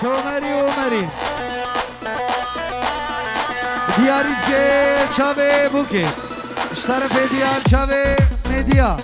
شومری اومری دیاری که چاوه بوکه اشترف دیار چاوه میدیا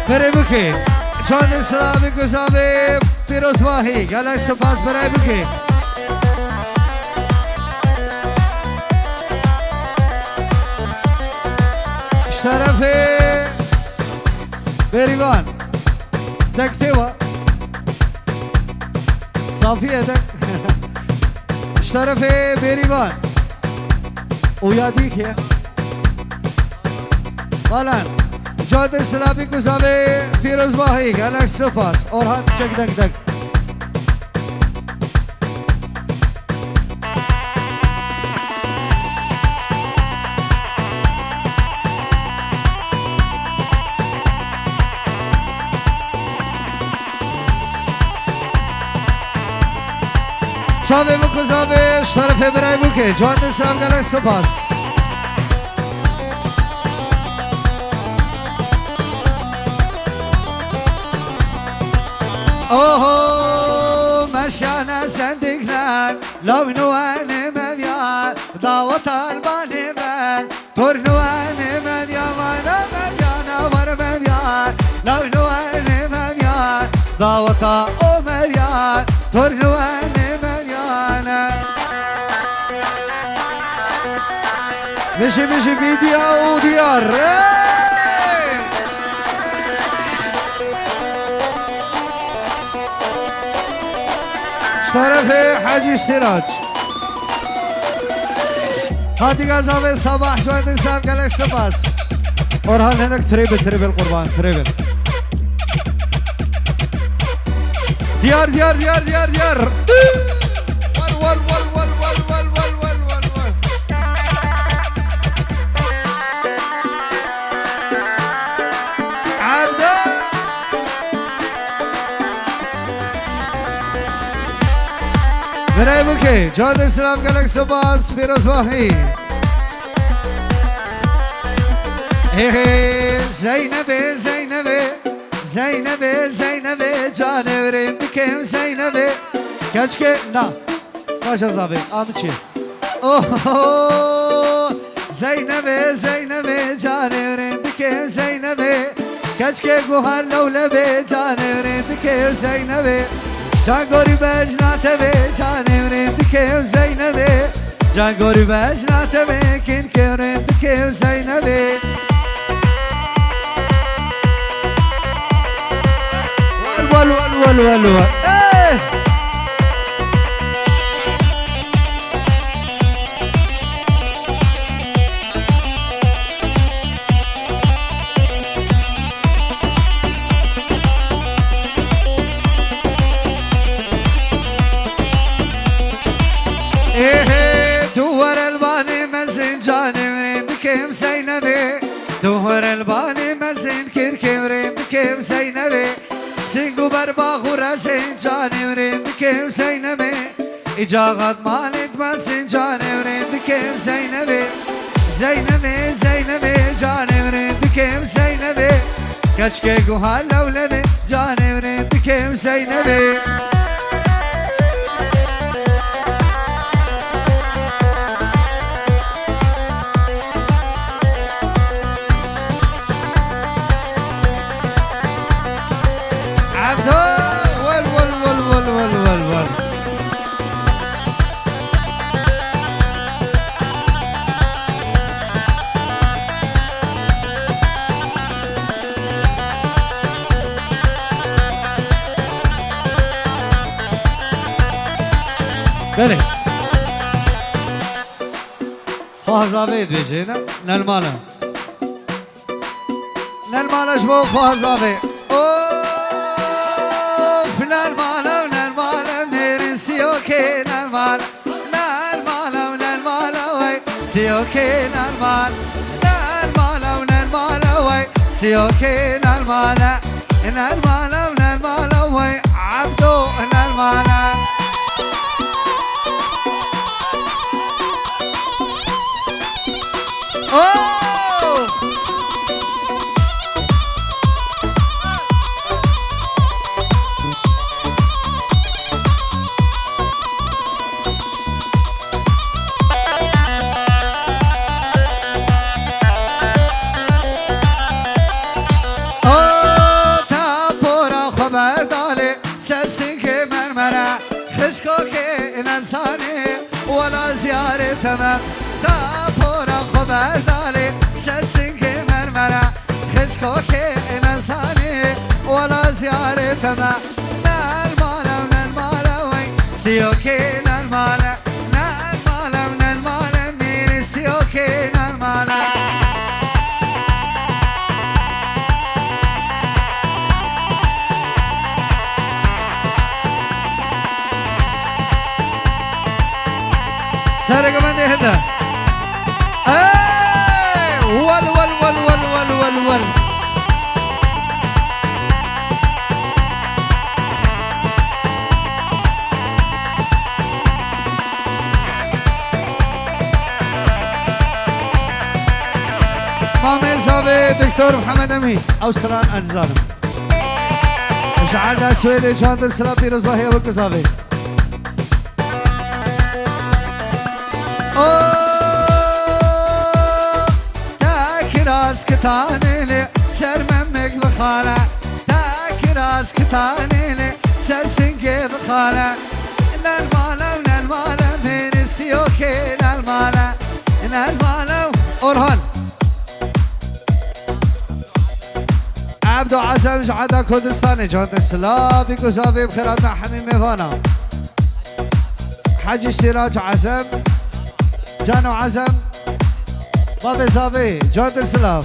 برای بکی چند اسلامی گذابه پیروز واهی گلک سپاس برای بکی اشترف بریوان دکته و صافیه دک اشترف بریوان او یادی که بالان جاده سلابی گذابه پیروز واهی گلک سپاس اورهان چک دک دک چاوه بگذابه طرف برای بوکه جاده سلاب گلک سپاس اوه مشانا سندقنا لو نواني مبيان دعوت الباني من تور نواني مبيان وانا مبيان ور مبيان لو نواني مبيان دعوت مريان تور نواني مبيان مشي فيديو وديار طرف حاجی اشتراج هادی غزاوه صباح جواد انسان گلک سپاس اورهان هنک تریبل قربان تریبل دیار ول عبدا برای بوکی جاد اسلام گلک سپاس پیروز واهی زینبه جانوریم بکم زینبه کچ که نه باش از آبی آمچی اوه زینبه جانوریم بکم زینبه کچ که گوهر لولبه جانوریم بکم زینبه جانگوری بجناته به جانوریم بکم زینبه جانگوری بجناته به کن کریم بکم زینبه ول دوار الباني مزين جاني ورين بكم زينبي دوار الباني مزين كيركي ورين بكم زينبي سنگو برباغو رزين جاني ورين بكم زينبي اجاغت مالت مزين جاني ورين بكم زينبي زينبي جاني ورين بكم زينبي كچكي گوها لولبي جاني ورين بكم زينبي بله خوازاوید بیجه نه نلمالا نلمالاش با خوازاوید اوف نلمالا و نلمالا میری سیوکی نلمالا نلمالا و نلمالا وی سیوکی نلمالا نلمالا و نلمالا وی سيوكي نالمالا نالمالا ونالمالا وي عبدو نالمالا اوه ولا زيارة تمام تابورا خبر دالي سسنك مرمرة خشكوك إنساني ولا زيارة تمام نالمالا ونالمالا وين سيوكي نالمالا نالمالا ونالمالا ميري سيوكي نالمالا سارق من هذا ول ول ول ول ول ول ول مامي زاوي دكتور محمد امين اوستران انزان شعار سويدي جاندر سلام بيروز باهي ابو كزاوي تاكراس كتانيلي سر ممك بخالة تاكراس كتانيلي سر سنكي بخالة نالمالا ونالمالا من السيوكي نالمالا نالمالا أورهان عبدو عزم جعدا كردستاني جهد السلام بيكو زابي بخيراتنا حميم ميفانا حج اشتراج عزم جانو عزم بابي زابي جهد السلام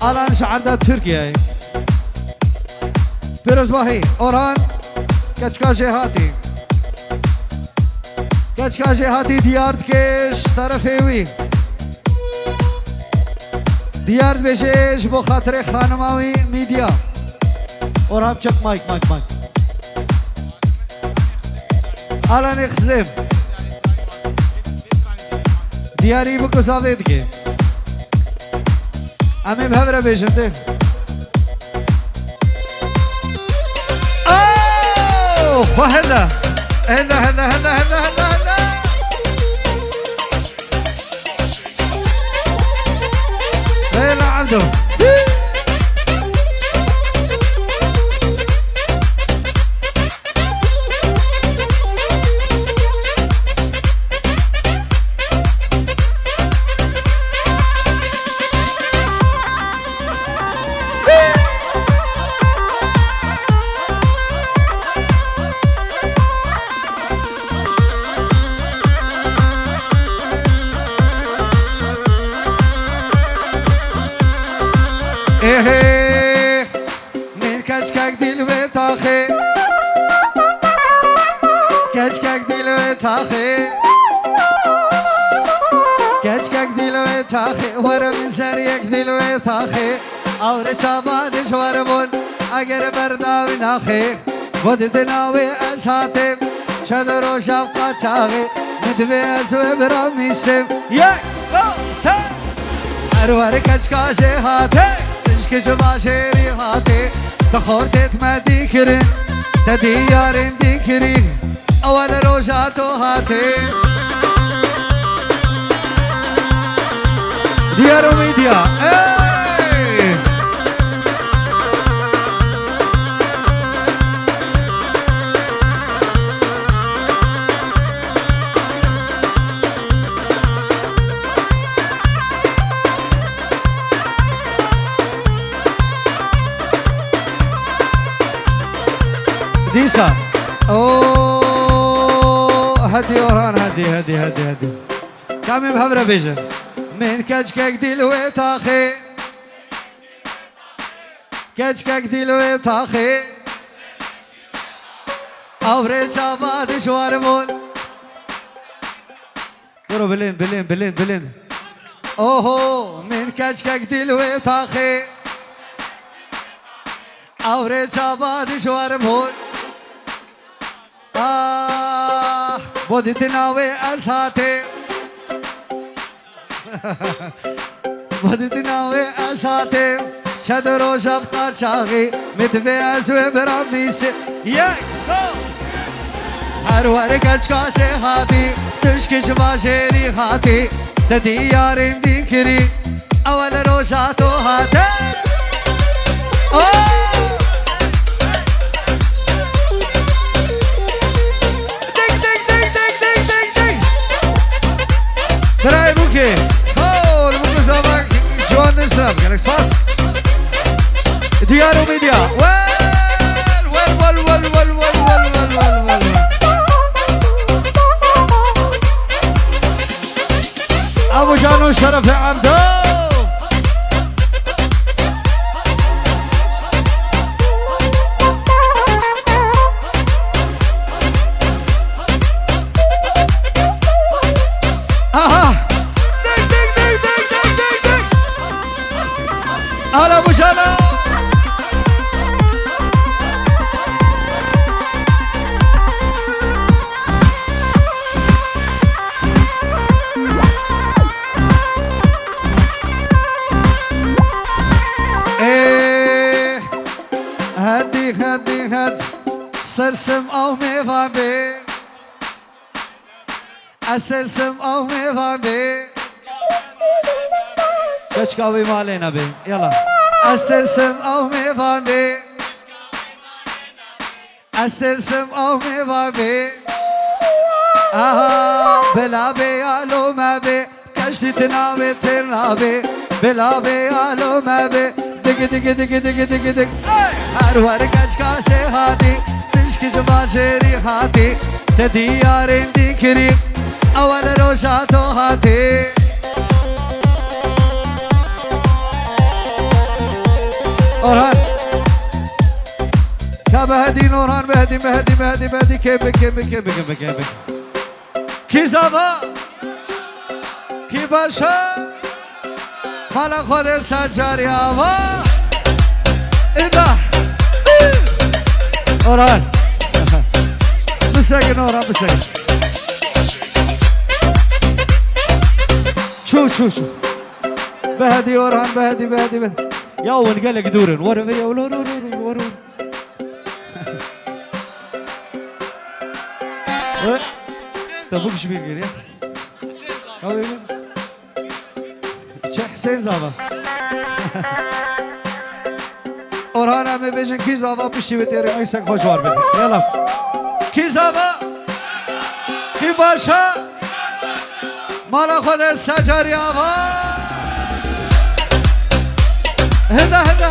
الان شعردا تركيا فيروز باهي اورهان كچكا جهاتي كچكا جهاتي ديارت كش طرفيوي ديارت بشش بو خاطر خانماوي ميديا اورهان چك مايك مايك مايك الان اخزم دياري بكو زاويد كي امي بهبره بيشنده اوه هلا هلا هلا هلا هلا هلا هلا عبدو ايه من كچكك دل و تاخه كچكك دل و تاخه كچكك دل و تاخه ورم سريك دل و تاخه اور چابادش ورمون اگر برداوی ناخه بود دناوی اساتم چدر و شفقا چاغه ندوی از و برامیسم یک دو سه ارور کچکا جهاته عشق جماشيري هاتي تخورتت ما ديكرين تديارين ديكرين اول روجاتو هاتي ديارو ميديا ايه ديسا اوه هدي وران هدي كامي بهبرة بيجن من كجكك دلوي تاخي كجكك دلوي تاخي أوري جابادي شوار بول برو بلين اوهو من كجكك دلوي تاخي أوري جابادي شوار بول بودي تناوي أساتي بودي تناوي أساتي چدرو شبقا چاقی متوی ازوی برامیسی یک دو هر ور کچکاش هاتی تشکش باشری هاتی ددی یاریم دیکری اول روشاتو هاتی برای بوکی هول بوکی زمان جوان نسرم گلکس پاس ديار وميديا ول ابو جانو شرف عبدو اها دق على ابو جانو هد استرسم او میوان بی استرسم او میوان بی کچکاوی مالینا بی یلا استرسم او میوان بی استرسم او میوان بی آها بلا بی آلو ما بی کشتی تناوی ترنا بی بلا بی آلو ما بی دگ هر ور کچکاش هاتی تشکش باشری هاتی ددی یاریم دیکری اول روشاتو هاتی اورهان كبهدي نورهان بهدي كيبك كي زابا كي باشا مالا خود سجاری آوا إدا اورهان بسگن اورهان بسگن شو بهدي اورهان بهدي يا ونقلق دورن ورم يا ورم تبوك شبير قال يا حبيبي حسين زابا اورهان همه بجن کی زابا پشتی به تیره میسک خوشوار بده یلا کی زابا کی باشا مالا خود سجاری آوا هنده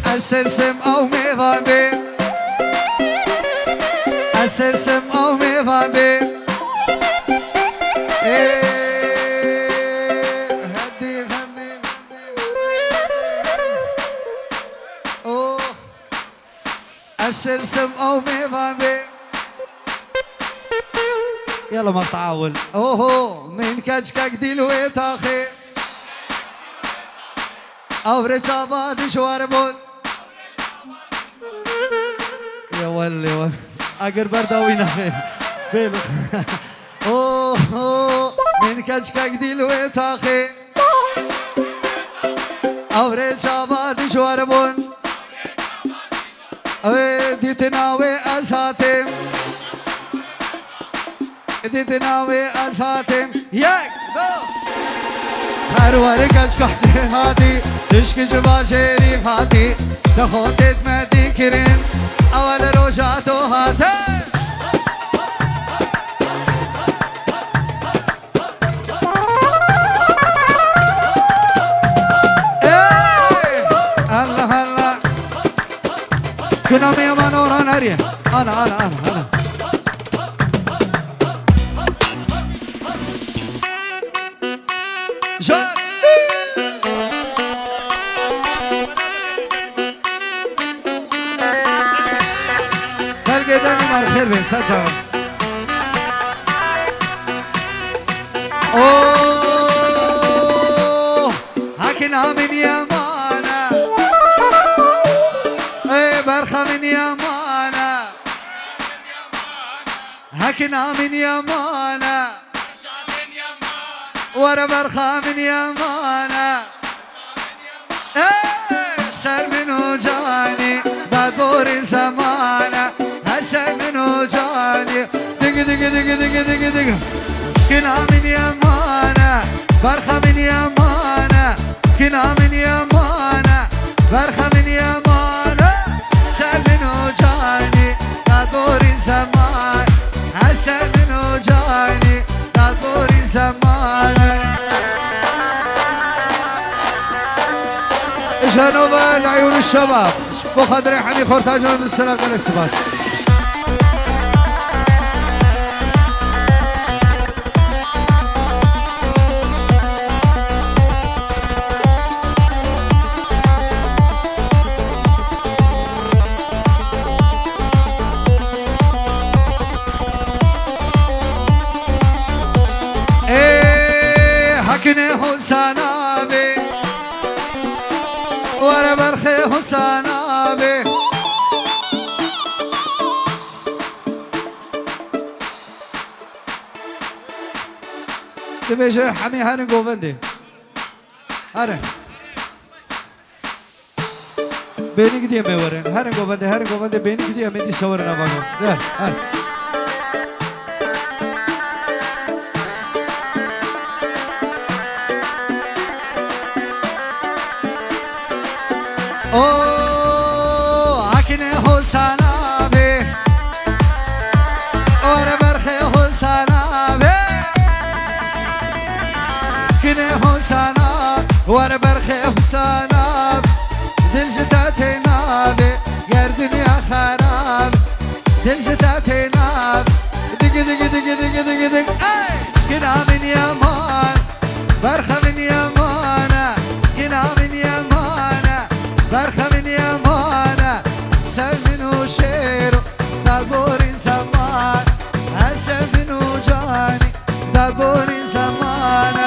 استرسم او میوان بی استرسم او میوان بی هدی اوه استرسم او میوان بی يلا ما تعاول اوهو من كجكك دلوي تاخي اوري شابادي شوار بول يا ولي اگر برداوينا بيلو اوه من كجكك دلوي تاخي اوري شابادي شوار بول اوه دي تناوي اساتي دیدناوی از هاتم یک دو هرواری کچ کچ هاتی تشک جواجری هاتی دخوتت مدی کرن اول روشاتو هاتم الله الله كنا من ورا ناري انا جان تلقى داني مار خير بين سجا اوه هكنا من يمانا اي برخة من يمانا هكنا من يمانا ورا برخة من يمانا سر منو جاني دادور زمانه هسر منو جاني دق دق دق دق دق دق كنا من يمانا برخة من يمانا كنا من يمانا برخة من يمانا سر منو جاني دادور زمان هسر منو جاني دادور زمانه جنوب العيون الشباب بخدر حمي خورتاجون بالسلام على السباس ايه حكني حسانا بي ورا برخي حسانا بي تبيش حمي هارن قوبندي هارن بيني كديه ميورن هارن قوبندي بيني كديه مدي سورنا باقو ده هارن اوه حكني حسانا بي ورا برخي حسانا بي حكني حسانا ورا برخي حسانا دل جداتي نابي قردن يا خراب دل جداتي ناب دق دق دق دق دق دق كنا من يمان برخة من يمانا كنا من يمانا برخة من يمانا سمنو شيرو دابوري زمان هسمنو جاني دابوري زمان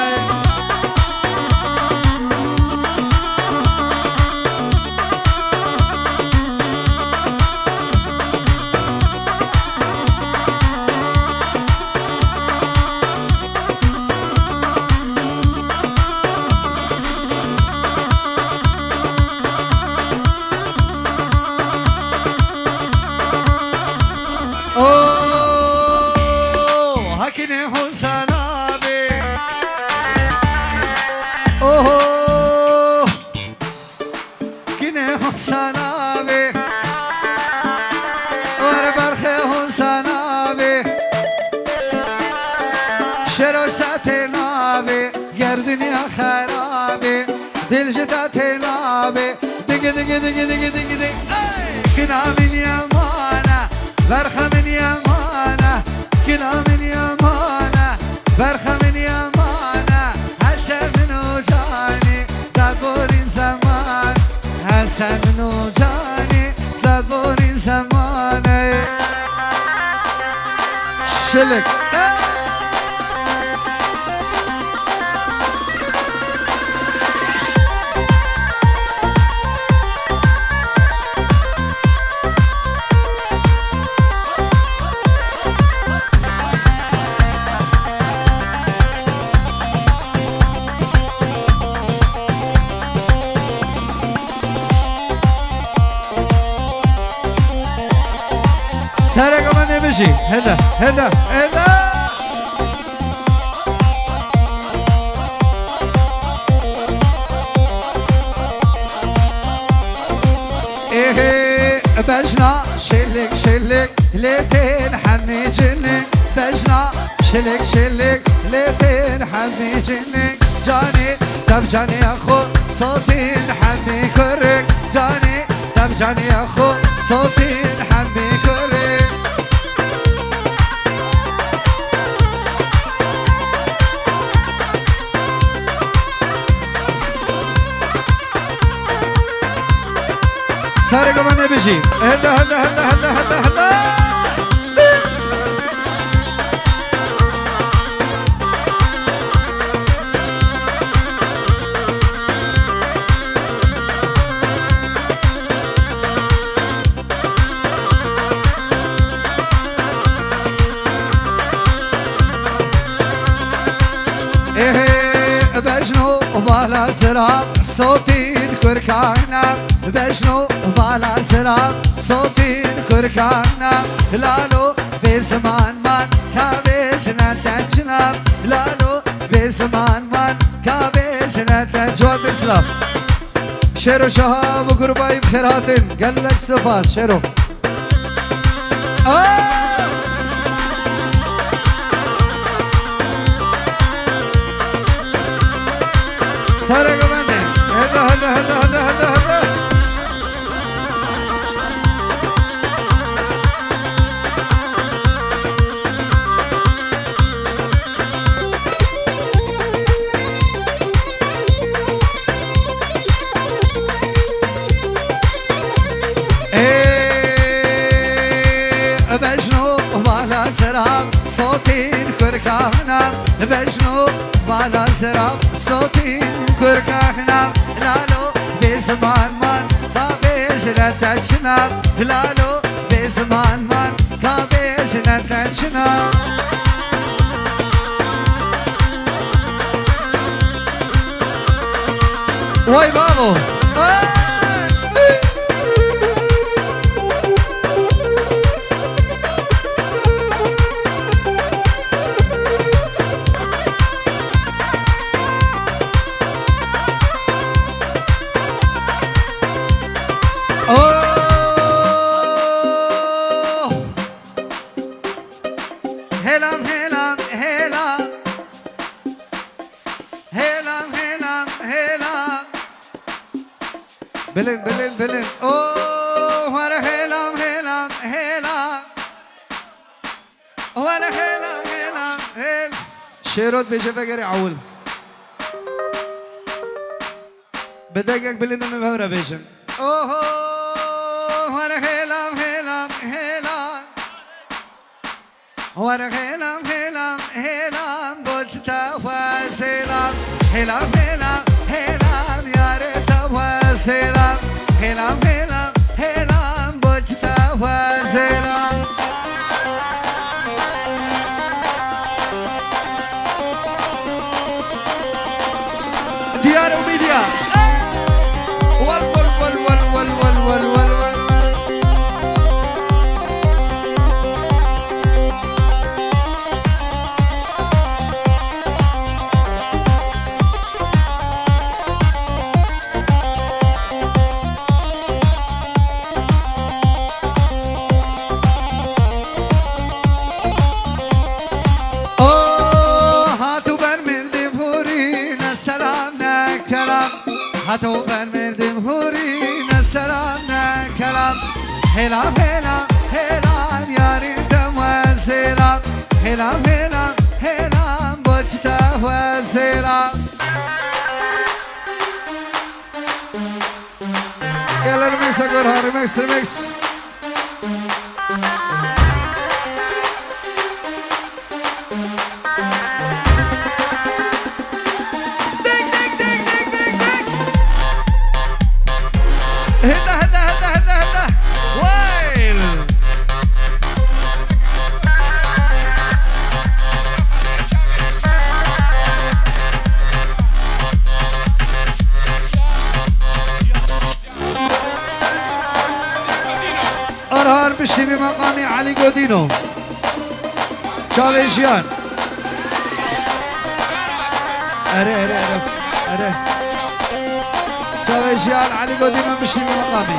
حكني حسانا بي اوه كني حسانا بي ورا برخي حسانا بي شروشتاتي نابي قردن يا خرابي دل جداتي نابي دق دق دق دق دق دق كنا من يمانا برخة من يمانا كنا من يمانا برخة من يمانا هسه منو جاني دادبوري زمان هسه منو جاني دادبوري زمان شلك سرق من نمشي هدا هدا هدا بجنا شلك شلك ليتين حمي جنك بجنا شلك شلك ليتين حمي جنك جاني دب جاني اخو صوتي حمي كرك جاني دب جاني اخو صوتي حمي كرك سارق من بيجي هلا هلا هلا هلا هلا هلا بجنو بالا سراب صوتي كركانا بجنو بالا سراب صوتي كركانا لالو بزمان من كابشنا تجنا لالو بزمان من كابشنا تجود اسلام شيرو شهاب وقرباي بخيراتن قال لك سفاس شيرو سارق بندي هدا هدا هدا هدا هدا هدا بجنو بالا سراب صوتي كركانا بجنو بالا سراب صوتي كركانا لالو بزمان من كابيش نتجنا لالو بزمان من كابيش نتجنا واي بابو هلام هلام هلام هلام هلام هلام بلند بلند بلند اوه ورا هلام هلام هلام ورا هلام هلام هل شيرود بيجي فقري عول بدقك بلند من بهورا بيجن اوه ورا هلام هلام هلام ورا هلام هلام هلام بوجتا وسلام هلام هلام هلام يا ريت وسلام هلام هلام هلام بوجتا وسلام ديار وميديا ول ول ول ول ول ول ول هاتو برمردم هورين السلام كلام هلام هلام هلام ياري دم وسلام هلام هلام هلام بوجتا وسلام يلا رميكس اقولها رميكس رميكس هدا هدا هدا هدا هدا ويل أرهار بشي بمقام علي جودينو شاليشيان أري أري أري أري شاليشيان علي جودينو بشي بمقامي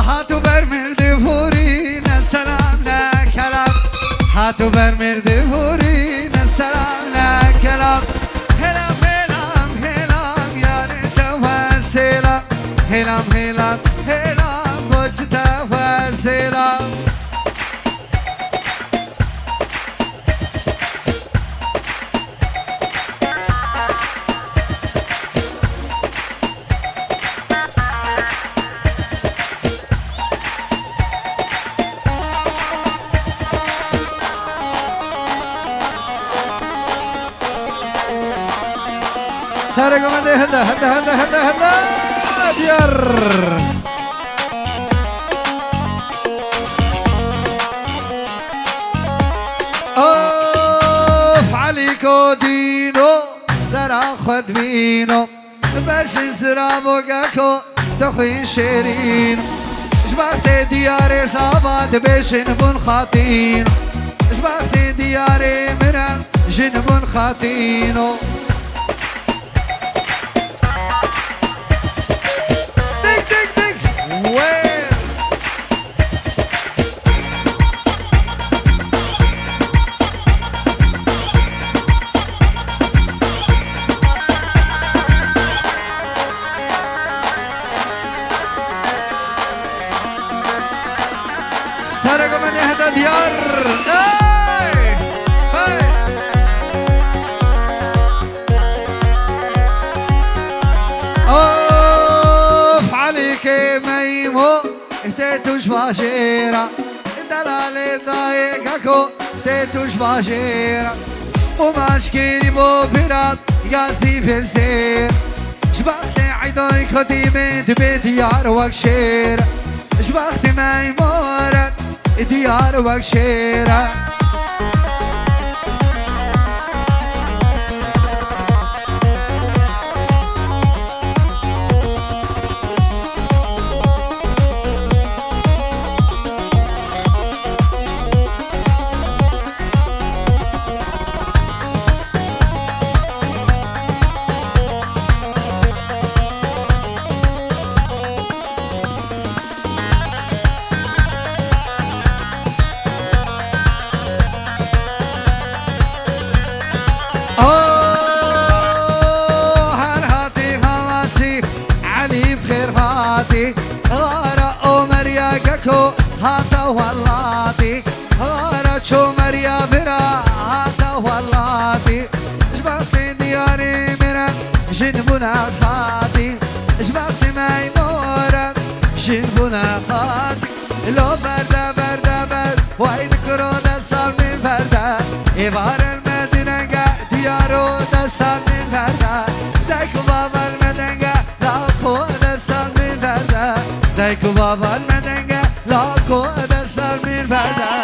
هاتو برمرد فورین السلام لکلام هاتو برمرد فورین السلام لکلام هلام هلام هلام یار توسلا هلام هلام هلام بوج توسلا سارقوا من ده هدا هدا هدا هدا هدا ديار اوف عليكو دينو درا خد بينو باش زرابو قاكو تخوي شيرين جبعت دياري صابات باش نبون خاطين جبعت دياري مرا جنبون خاطينو سرقوا من هذا ديار اوف عليك ميمو اهتيتوش باشيرة دلالي ضايقكو اهتيتوش باشيرة وماشكيني بو براد قاسي في السير شبخت عيدوي كتيبت بديار وكشيرة شبخت ميمورة ديار وكشيرة هاتا واللاتي هارا شو مريا برا هاتا واللاتي جبت دياري مرا جنبنا خاتي جبت ميمورا جنبنا خاتي لو بردا بردا برد وايد كورونا صار من بردا إبار المدينة ديارو دا صار من بردا دايكو بابا المدينة لاكو دا صار من بردا دايكو بابا المدينة لاكو دا صار من بردا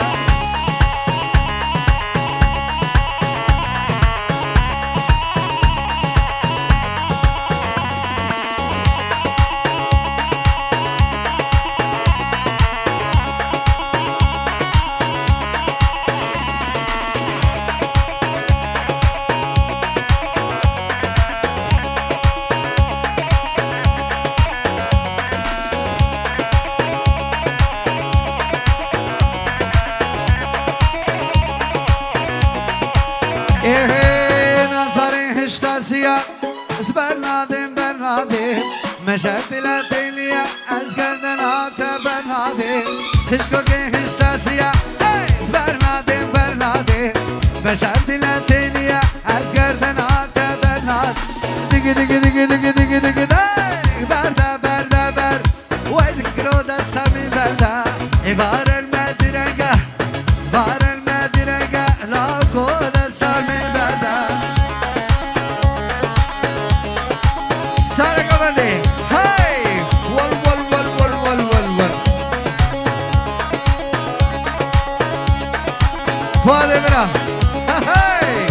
برنادم برنادم مشهد لاتيليا أزقردن هاتا برنادم خشكو كي خشتاسيا برنادم برنادم مشهد لاتيليا أزقردن هاتا برنادم دق دق دق دق دق دق دق بردا بردا بر ويدك رو دستا من بردا بار المدرقة بار المدرقة لاكو دستا من بردا سارق بندي هاي ول ول ول ول ول ول ول فاضي برا هاي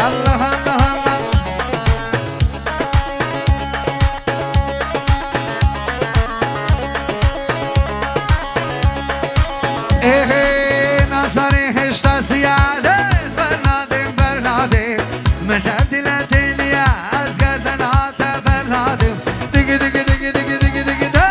الله الله الله ايه نصري هشتا سيادة برنادم برنادم مشهد لاتيليا أزقردن هاتا برنادم دق دق دق دق دق دق دق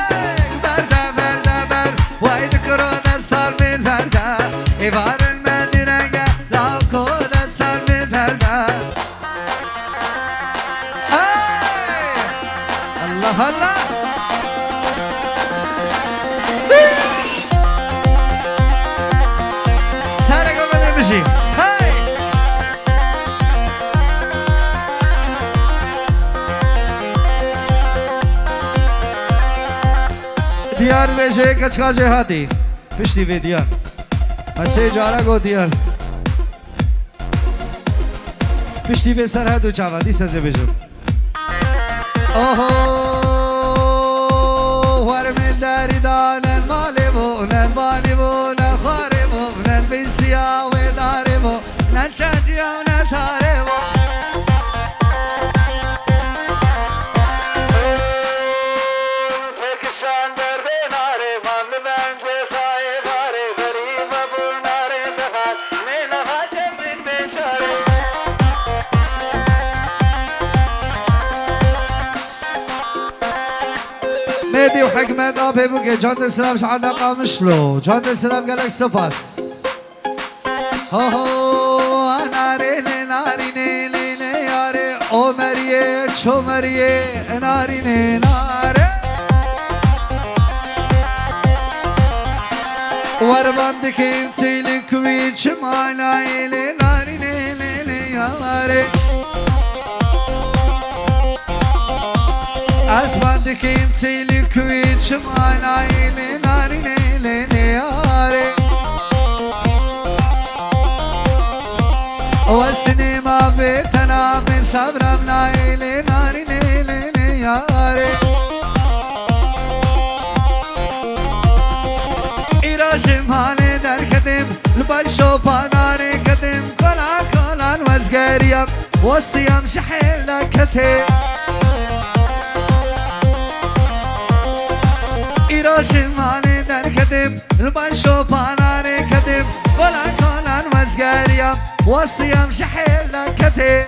بيجي كتكاجي هاتي فشتي في ديال ماشي جارا قو ديال فشتي في سر هادو چاوا دي سزي بيجو اوهو ورمن داري دانن مالي بونن بالي بونن خاري بونن بيسيا وداري بونن چاجيا ونن تاري بونن مهدي وحكمة أبي بوكي جهد السلام شعرنا قامشلو جهد السلام قالك سفاس هو هو ناري ناري ناري ياري او مريه چو مريه ناري ناري ورباند كيم تيلي كوي چمانا يلي ناري ناري ياري اسباند كيم تيلي كوي چمانا يلي ناري ناري ياري واستني ما بيتنا من صبرم نايلي ناري نيلي ياري إراشم هاني در كدم لبايشو باناري كدم كلان كلان وزغريم وستيم شحيل لكتم إراشم هاني در كدم لبايشو باناري كدم كلان كلان وزغريم وصيام شحيل لكتي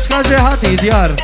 كاجي هاتي ديار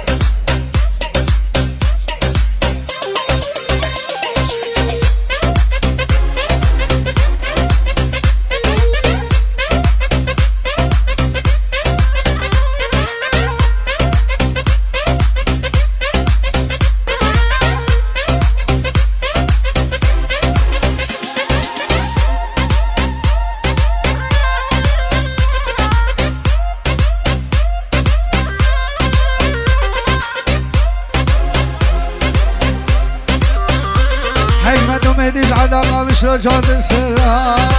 مهديش عداقة مش رجعت السلام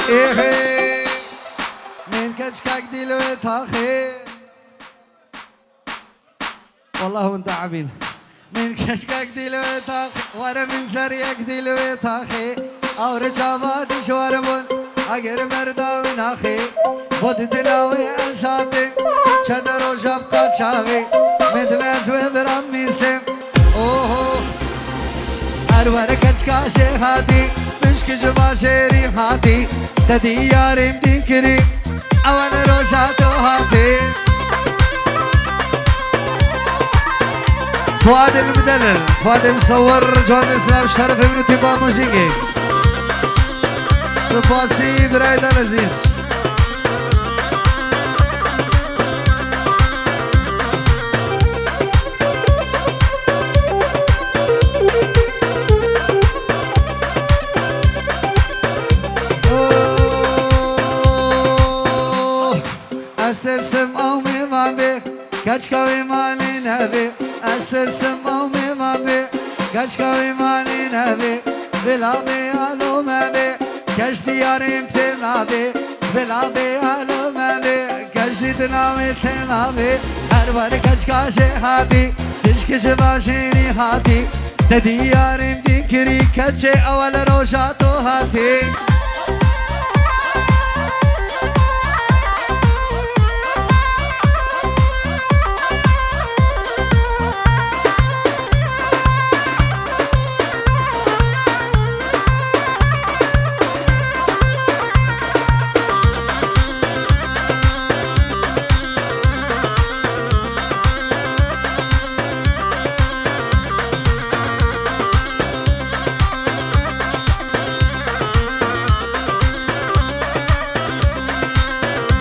ايه من كشكك دلوي تاخي والله وانت عبيد من كشكك دلوي تاخي ورا من سريك دلوي تاخي او رجابات شواربون اگر مردا من اخي خود تلاوي انساتي چدر و شبقا چاغي مدوز و برام ميسم اوه ارور كشكا شهاتي تشك جبا شيري هاتي تدي يارم دينكري اول روشاتو هاتي فؤاد المدلل فؤاد مصور جواد السلام شرف ابن تبا موسيقي سپاسی برايد العزيز استرسم اومي مامي كچكاوي مالي نبي استرسم اومي مامي كچكاوي مالي نبي بلا بيالو مامي كشتي ياريم تنابي بلا بيالو مامي كشتي تنامي تنابي هر بار كچكا شهاتي تشكش باشيني هاتي تدي ياريم دينكري كچه اول روشاتو هاتي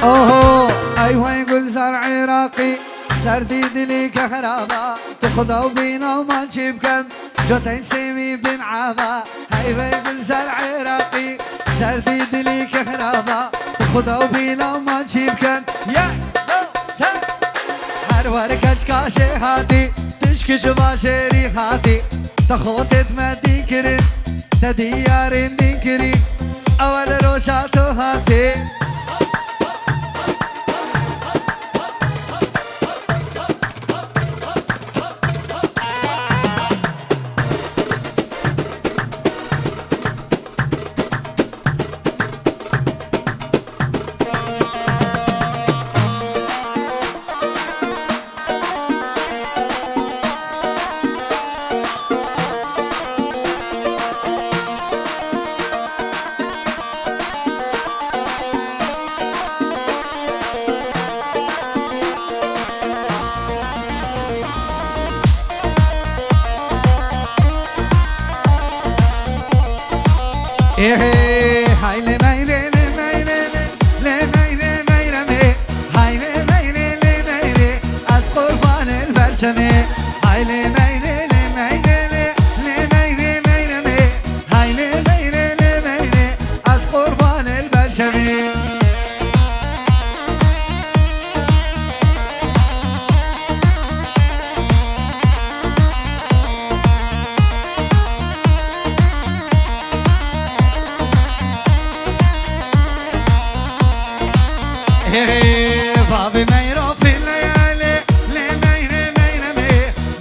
اوهو ايوه يقول زار عراقي سردی دلی که خرابا تو خدا و بینا و من چی بکم جوتین سیمی بن عابا هیوی بلزر عراقی سردی دلی که خرابا تو خدا و بینا و من چی بکم یا دو سر هر وار کچ کاشه هاتی تشک جوا شیری هاتی تخوتت مدی کرن تدیارین دین کری اول روشاتو هاتی هاي لي ميلي لي ميلي لي ميلي ميلي مي هاي لي ميلي لي ميلي از قربان البرشمي هاي لي ميلي لي ميلي لي ميلي ميلي مي هاي لي ميلي لي ميلي از قربان البرشمي بابي ميرو في الليالي لميري ميري مي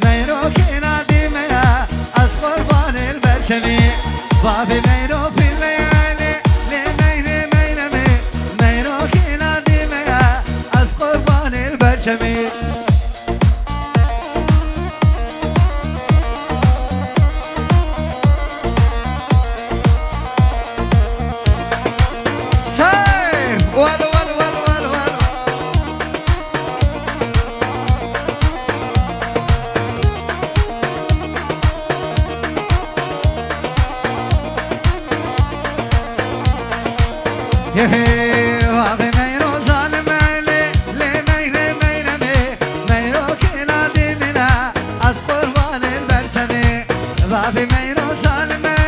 ميرو كينا ديميا از قربان البرشمي بابي ميرو في الليالي لميري ميري مي ميرو كينا ديميا از قربان البرشمي بابي ميرو ظالم لي ميري ميري مي ميرو كينا ديمنا از قربان البرشمي بابي ميرو ظالم